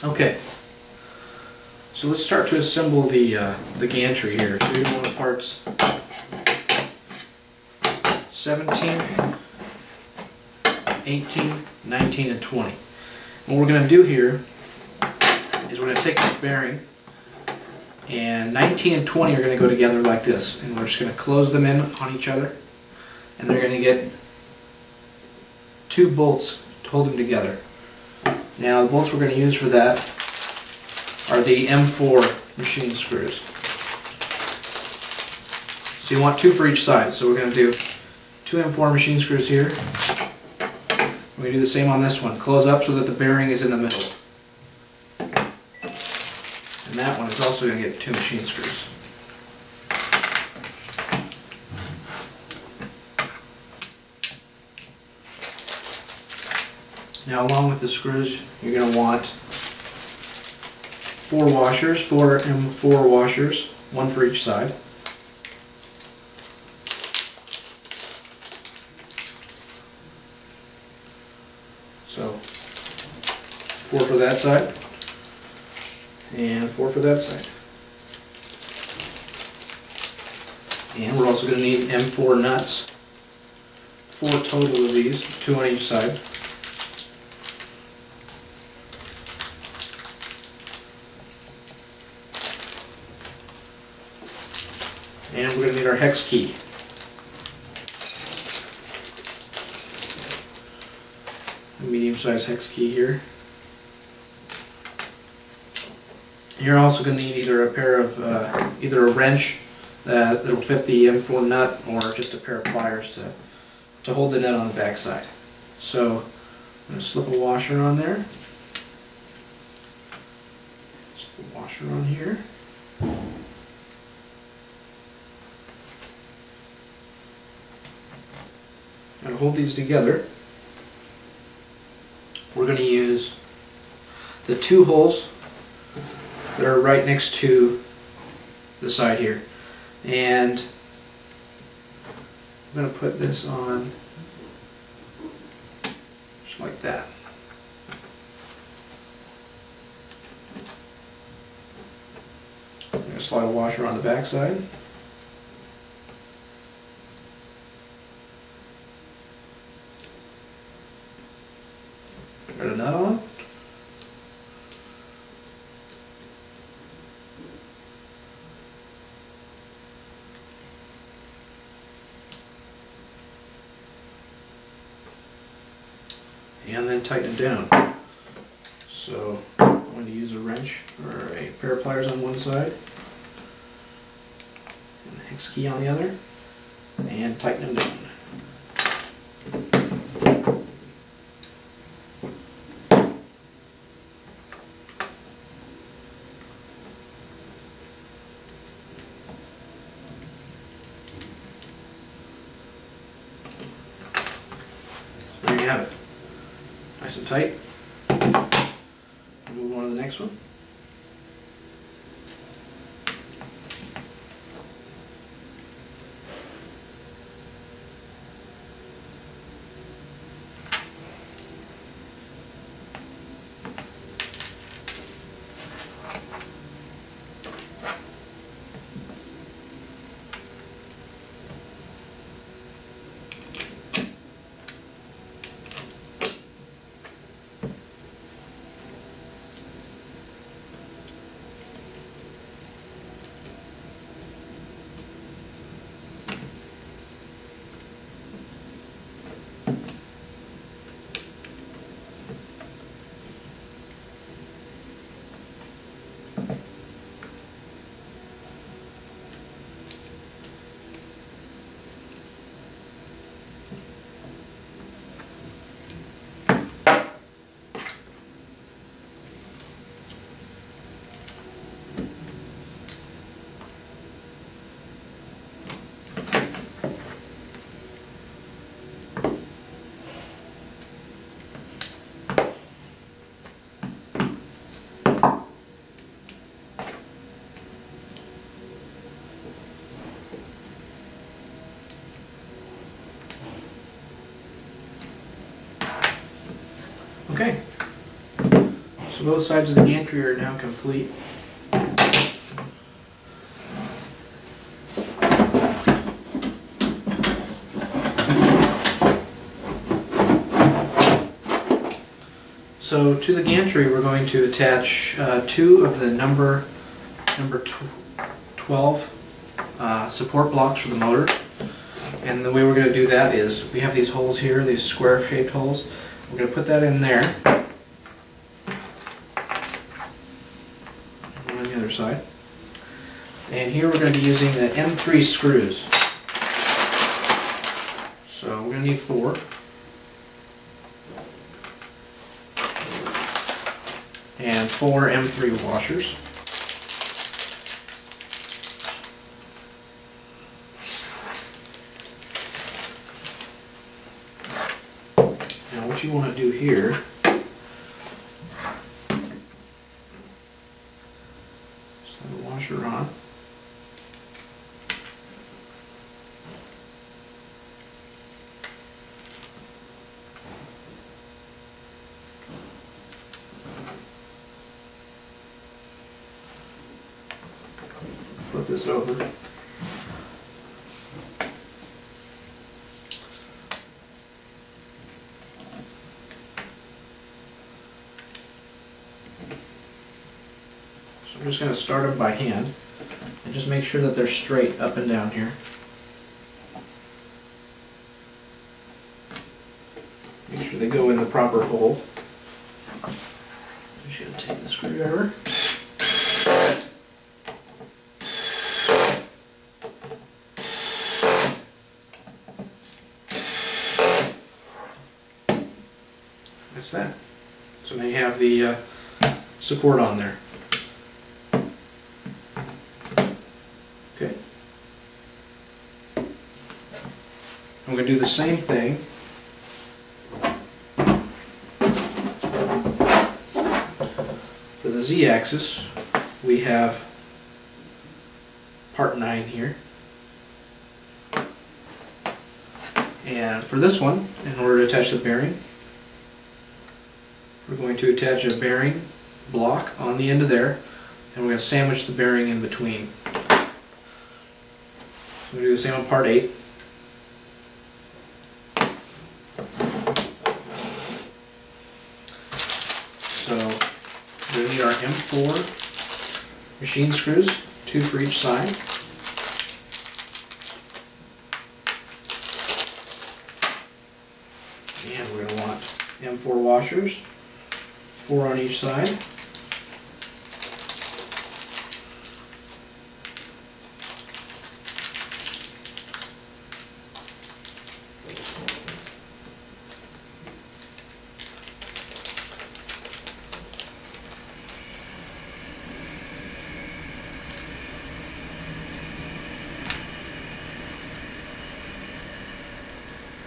Okay, so let's start to assemble the gantry here. So you're going to parts 17, 18, 19, and 20. And what we're going to do here is we're going to take this bearing, and 19 and 20 are going to go together like this, and we're just going to close them in on each other, and they're going to get 2 bolts to hold them together. Now the bolts we're going to use for that are the M4 machine screws. So you want 2 for each side, so we're going to do 2 M4 machine screws here. We're going to do the same on this one. Close up so that the bearing is in the middle. And that one is also going to get 2 machine screws. Now along with the screws, you're going to want 4 washers, 4 M4 washers, 1 for each side. So 4 for that side and 4 for that side. And we're also going to need M4 nuts, 4 total of these, 2 on each side. And we're going to need our hex key. A medium-sized hex key here. And you're also going to need either a pair of, either a wrench that'll fit the M4 nut, or just a pair of pliers to hold the nut on the back side. So I'm going to slip a washer on there. Slip a washer on here. And to hold these together, we're going to use the 2 holes that are right next to the side here. And I'm going to put this on just like that. I'm going to slide a washer on the back side. Got a nut on. And then tighten it down. So I'm going to use a wrench or a pair of pliers on one side and the hex key on the other, and tighten them down. There you have it. Nice and tight. Move on to the next one. Okay, so So both sides of the gantry are now complete. So to the gantry we're going to attach two of the number 12 support blocks for the motor. And the way we're going to do that is we have these holes here, these square shaped holes. We're going to put that in there. On the other side. And here we're going to be using the M3 screws. So we're going to need 4. And 4 M3 washers. Now what you want to do here is have the washer on. Flip this over. So I'm just going to start them by hand and just make sure that they're straight up and down here. Make sure they go in the proper hole. I'm just going to take the screwdriver. That's that. So now you have the support on there. Okay. I'm going to do the same thing for the Z-axis. We have part 9 here. And for this one, in order to attach the bearing, we're going to attach a bearing block on the end of there, and we're going to sandwich the bearing in between. So we do the same on part 8. So we're going to need our M4 machine screws, 2 for each side. And we're going to want M4 washers, 4 on each side.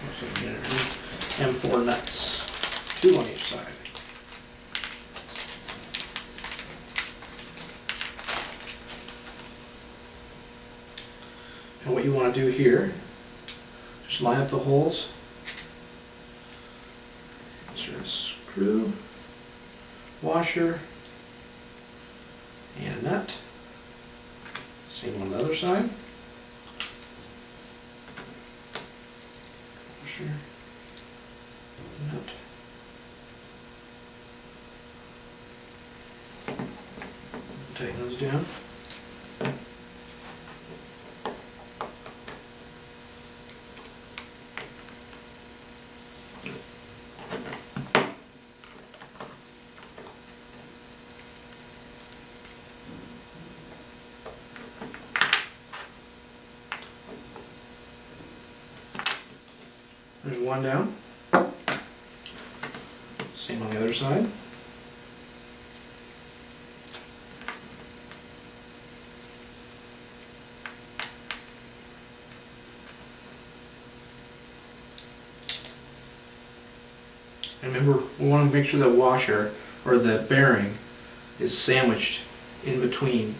Also M4 nuts, 2 on each side. And what you want to do here, just line up the holes. Insert a screw, washer, and a nut. Same on the other side. Washer, nut. Tighten those down. There's one down. Same on the other side. And remember, we want to make sure the washer or the bearing is sandwiched in between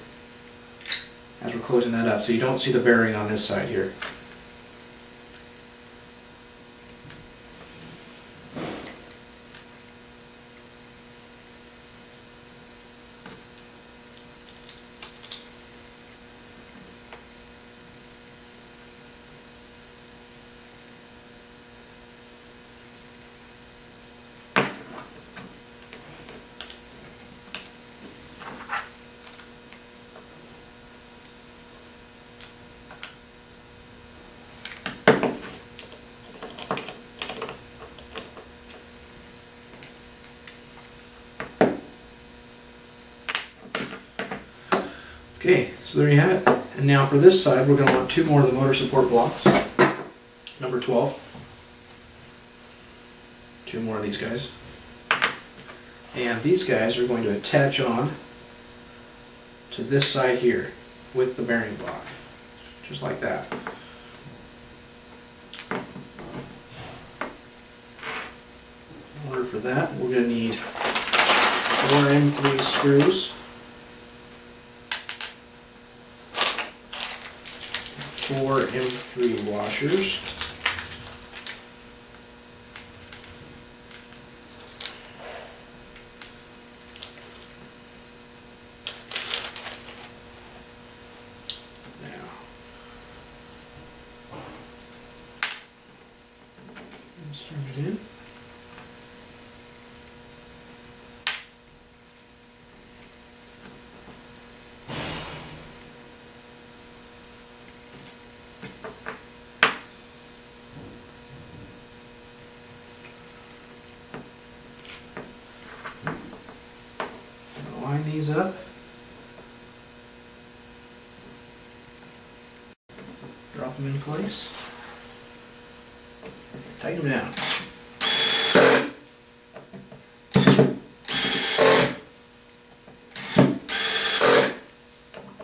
as we're closing that up, so you don't see the bearing on this side here. Okay, so there you have it. And now for this side, we're going to want 2 more of the motor support blocks. Number 12. 2 more of these guys. And these guys are going to attach on to this side here with the bearing block. Just like that. In order for that, we're going to need 4 M3 screws, 4 M3 washers, insert it in. Line these up. Drop them in place. Tighten them down.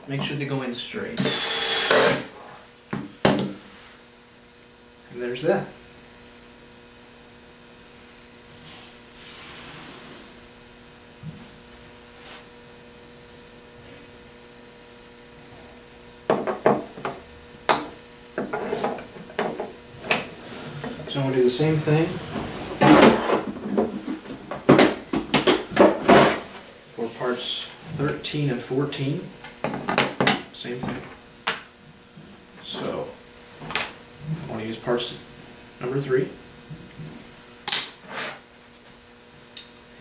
Make sure they go in straight. And there's that. So I'm going to do the same thing for parts 13 and 14. Same thing. So I want to use parts number 3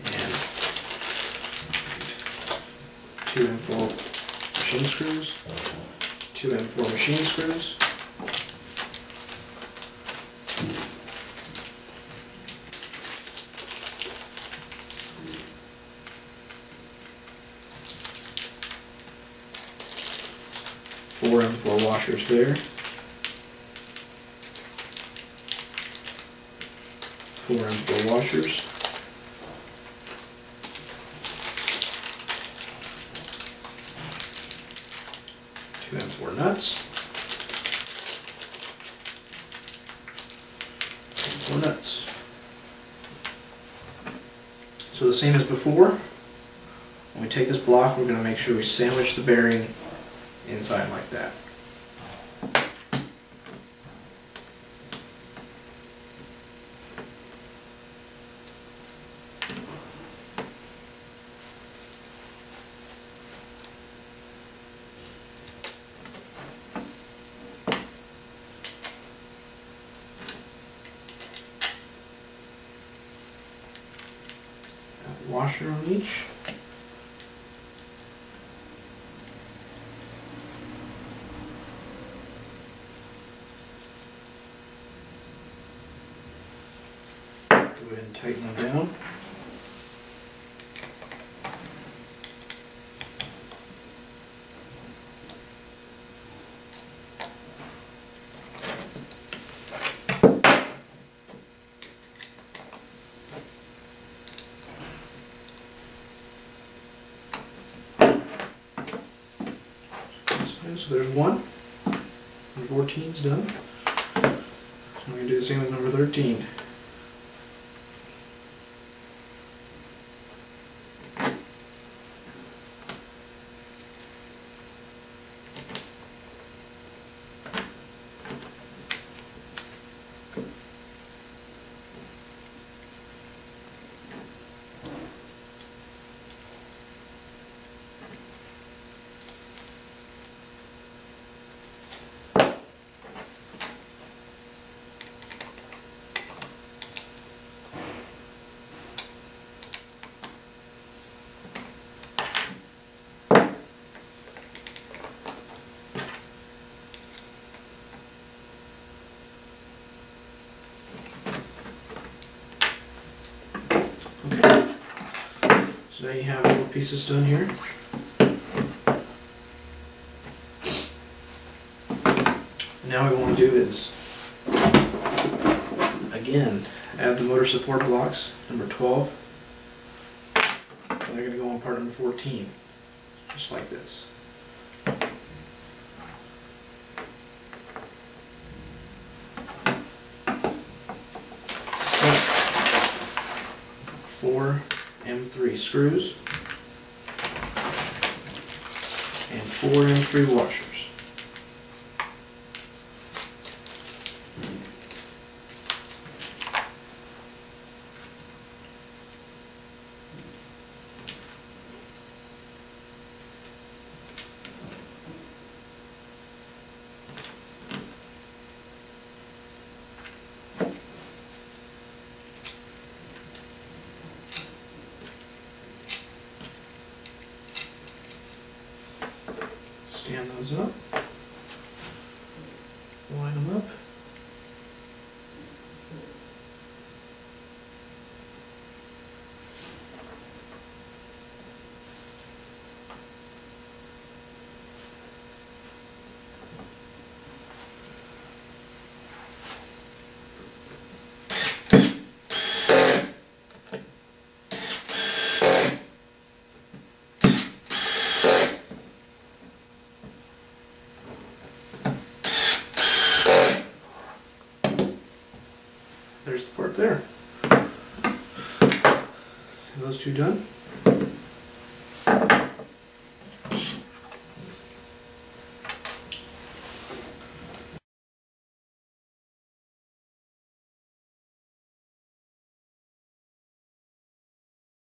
and 2 M4 machine screws, 2 M4 machine screws, four M4 washers there, 4 M4 washers, two M4 nuts, M4 nuts. So the same as before, when we take this block, we're going to make sure we sandwich the bearing inside like that. Washer on each. Go ahead and tighten them down. So there's one. Number 14 is done. So I'm going to do the same with number 13. So now you have all the pieces done here. is, again, add the motor support blocks, number 12. And they're going to go on part number 14, just like this. Four M3 screws and 4 M3 washers. Stand those up, line them up. There's the part there. Are those two done?